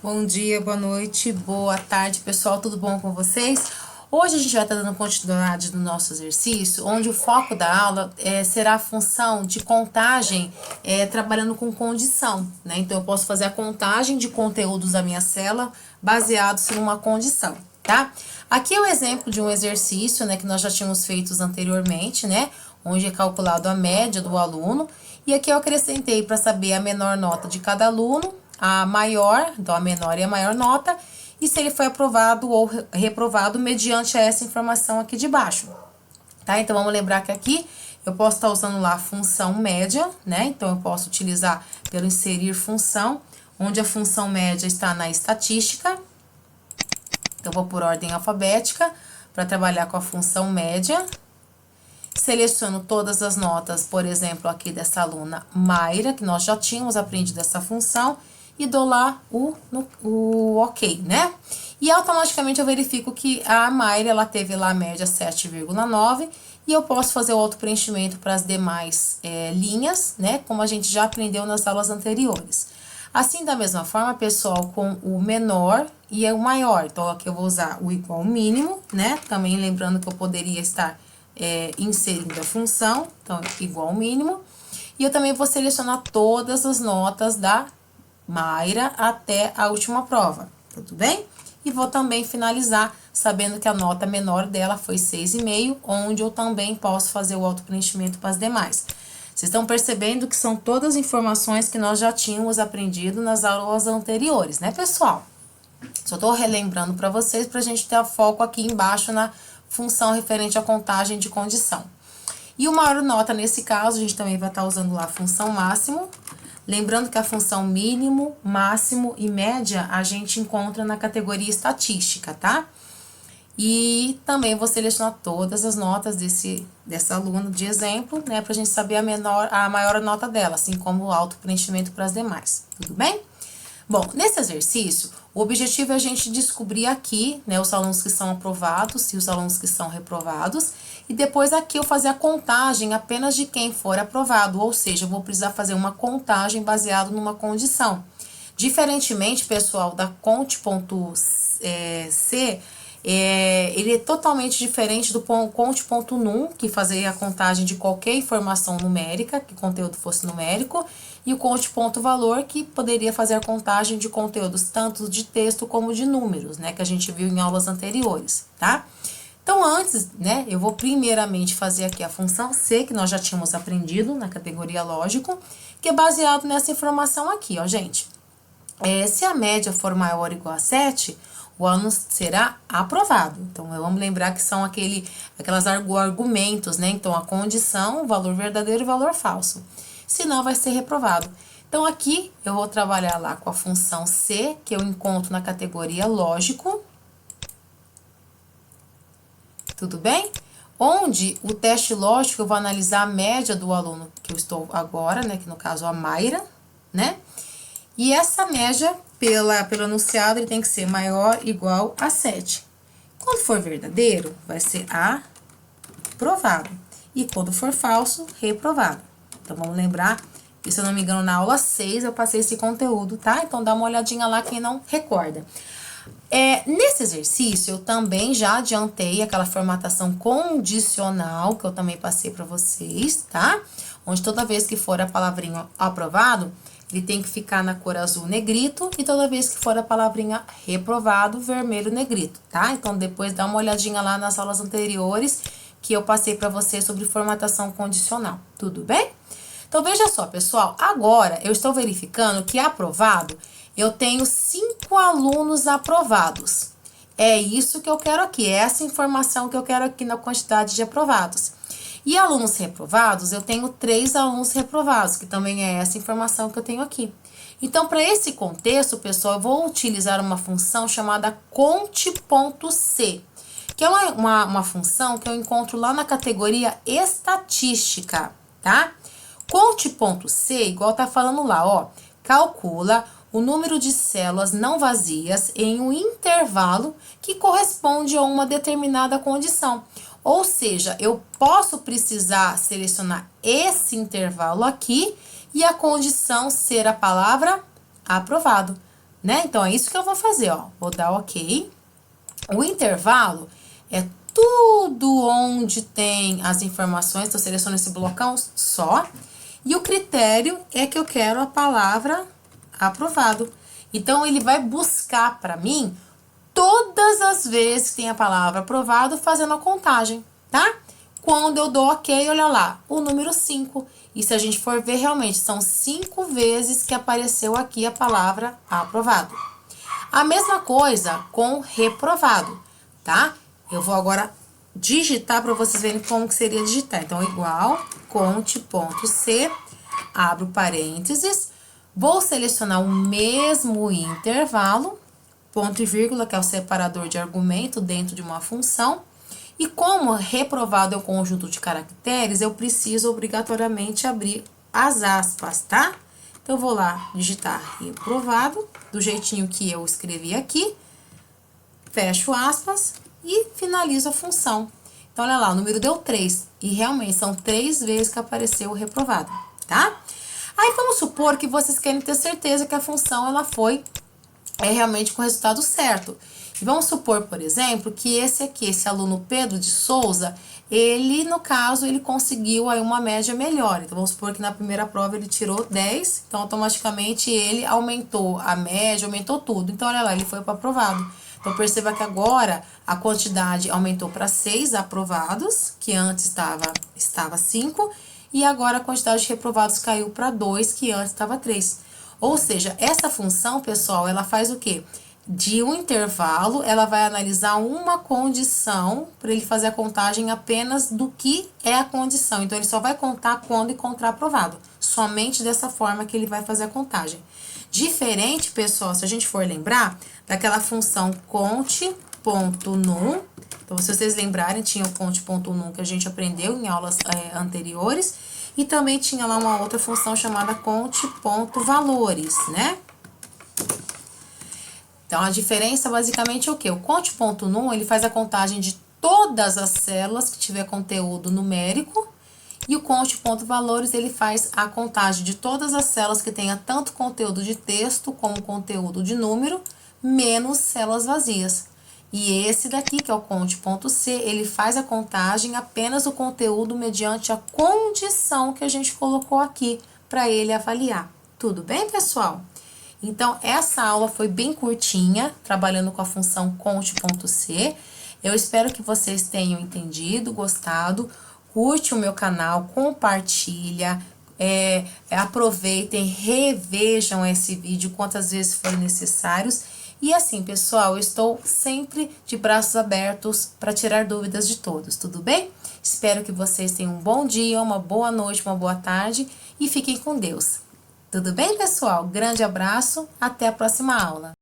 Bom dia, boa noite, boa tarde, pessoal, tudo bom com vocês? Hoje a gente vai estar dando continuidade no nosso exercício, onde o foco da aula será a função de contagem, trabalhando com condição, né? Então, eu posso fazer a contagem de conteúdos da minha célula baseados numa condição, tá? Aqui é o exemplo de um exercício, né, que nós já tínhamos feito anteriormente, né? Onde é calculado a média do aluno. E aqui eu acrescentei para saber a menor nota de cada aluno, a maior, então a menor e a maior nota, e se ele foi aprovado ou reprovado mediante essa informação aqui de baixo, tá? Então, vamos lembrar que aqui eu posso estar usando lá a função média, né? Então, eu posso utilizar pelo inserir função, onde a função média está na estatística. Então, vou por ordem alfabética para trabalhar com a função média. Seleciono todas as notas, por exemplo, aqui dessa aluna Mayra, que nós já tínhamos aprendido essa função, e dou lá o ok, né? E automaticamente eu verifico que a Mayra, ela teve lá a média 7,9, e eu posso fazer o auto-preenchimento para as demais linhas, né? Como a gente já aprendeu nas aulas anteriores. Assim, da mesma forma, pessoal, com o menor e o maior. Então, aqui eu vou usar o igual ao mínimo, né? Também lembrando que eu poderia estar inserindo a função, então, igual ao mínimo. E eu também vou selecionar todas as notas da Mayra até a última prova, tudo bem? E vou também finalizar sabendo que a nota menor dela foi 6,5, onde eu também posso fazer o auto-preenchimento para as demais. Vocês estão percebendo que são todas informações que nós já tínhamos aprendido nas aulas anteriores, né, pessoal? Só estou relembrando para vocês, para a gente ter foco aqui embaixo na função referente à contagem de condição. E o maior nota, nesse caso, a gente também vai estar usando lá a função máximo. Lembrando que a função mínimo, máximo e média a gente encontra na categoria estatística, tá? E também vou selecionar todas as notas dessa aluna de exemplo, né? Pra gente saber a maior nota dela, assim como o auto-preenchimento para as demais, tudo bem? Bom, nesse exercício, o objetivo é a gente descobrir aqui, né, os alunos que são aprovados e os alunos que são reprovados, e depois aqui eu fazer a contagem apenas de quem for aprovado, ou seja, eu vou precisar fazer uma contagem baseada numa condição. Diferentemente, pessoal, da conte.c, ele é totalmente diferente do conte.num, que fazia a contagem de qualquer informação numérica, que conteúdo fosse numérico, e o conte.valor, que poderia fazer a contagem de conteúdos tanto de texto como de números, né, que a gente viu em aulas anteriores, tá? Então, antes, né, eu vou primeiramente fazer aqui a função C, que nós já tínhamos aprendido na categoria lógico, que é baseado nessa informação aqui, ó, gente. Se a média for maior ou igual a 7, o aluno será aprovado. Então, vamos lembrar que são aquelas argumentos, né? Então, a condição, o valor verdadeiro e o valor falso. Senão, vai ser reprovado. Então, aqui, eu vou trabalhar lá com a função C, que eu encontro na categoria lógico. Tudo bem? Onde o teste lógico, eu vou analisar a média do aluno que eu estou agora, né? Que no caso, a Mayra, né? E essa média, pelo enunciado, ele tem que ser maior ou igual a 7. Quando for verdadeiro, vai ser aprovado. E quando for falso, reprovado. Então, vamos lembrar que, se eu não me engano, na aula 6 eu passei esse conteúdo, tá? Então, dá uma olhadinha lá quem não recorda. Nesse exercício, eu também já adiantei aquela formatação condicional que eu também passei para vocês, tá? Onde toda vez que for a palavrinha aprovado, ele tem que ficar na cor azul negrito, e toda vez que for a palavrinha reprovado, vermelho negrito, tá? Então, depois dá uma olhadinha lá nas aulas anteriores que eu passei para vocês sobre formatação condicional, tudo bem? Então, veja só, pessoal, agora eu estou verificando que aprovado, eu tenho 5 alunos aprovados. É isso que eu quero aqui, é essa informação que eu quero aqui na quantidade de aprovados. E alunos reprovados, eu tenho 3 alunos reprovados, que também é essa informação que eu tenho aqui. Então, para esse contexto, pessoal, eu vou utilizar uma função chamada conte.c, que é uma função que eu encontro lá na categoria estatística, tá? Conte.c, igual tá falando lá, ó, calcula o número de células não vazias em um intervalo que corresponde a uma determinada condição. Ou seja, eu posso precisar selecionar esse intervalo aqui e a condição ser a palavra aprovado. né? Então, é isso que eu vou fazer, ó. Vou dar OK. O intervalo é tudo onde tem as informações, então eu seleciono esse blocão só. E o critério é que eu quero a palavra aprovado. Então, ele vai buscar para mim todas as vezes que tem a palavra aprovado, fazendo a contagem, tá? Quando eu dou OK, olha lá, o número 5. E se a gente for ver, realmente, são 5 vezes que apareceu aqui a palavra aprovado. A mesma coisa com reprovado, tá? Eu vou agora digitar para vocês verem como que seria digitar. Então, igual, conte.c, abro parênteses, vou selecionar o mesmo intervalo, ponto e vírgula, que é o separador de argumento dentro de uma função. E como reprovado é um conjunto de caracteres, eu preciso obrigatoriamente abrir as aspas, tá? Então, eu vou lá digitar reprovado, do jeitinho que eu escrevi aqui, fecho aspas e finalizo a função. Então, olha lá, o número deu 3, e realmente são 3 vezes que apareceu o reprovado, tá? Aí, vamos supor que vocês querem ter certeza que a função, ela foi realmente com o resultado certo. E vamos supor, por exemplo, que esse aqui, esse aluno Pedro de Souza, ele, no caso, ele conseguiu aí uma média melhor. Então, vamos supor que na primeira prova ele tirou 10, então automaticamente ele aumentou a média, aumentou tudo. Então, olha lá, ele foi para aprovado. Então, perceba que agora a quantidade aumentou para 6 aprovados, que antes estava 5, e agora a quantidade de reprovados caiu para 2, que antes estava 3. Ou seja, essa função, pessoal, ela faz o quê? De um intervalo, ela vai analisar uma condição para ele fazer a contagem apenas do que é a condição. Então, ele só vai contar quando encontrar aprovado. Somente dessa forma que ele vai fazer a contagem. Diferente, pessoal, se a gente for lembrar, daquela função conte.num. Então, se vocês lembrarem, tinha o conte.num que a gente aprendeu em aulas anteriores. E também tinha lá uma outra função chamada conte.valores, né? Então, a diferença basicamente é o quê? O conte.num, ele faz a contagem de todas as células que tiver conteúdo numérico, e o conte.valores, ele faz a contagem de todas as células que tenha tanto conteúdo de texto como conteúdo de número, menos células vazias. E esse daqui, que é o conte.c, ele faz a contagem apenas do conteúdo mediante a condição que a gente colocou aqui para ele avaliar. Tudo bem, pessoal? Então, essa aula foi bem curtinha, trabalhando com a função conte.c. Eu espero que vocês tenham entendido, gostado. Curte o meu canal, compartilha, aproveitem, revejam esse vídeo quantas vezes forem necessários. E assim, pessoal, eu estou sempre de braços abertos para tirar dúvidas de todos, tudo bem? Espero que vocês tenham um bom dia, uma boa noite, uma boa tarde e fiquem com Deus. Tudo bem, pessoal? Grande abraço, até a próxima aula.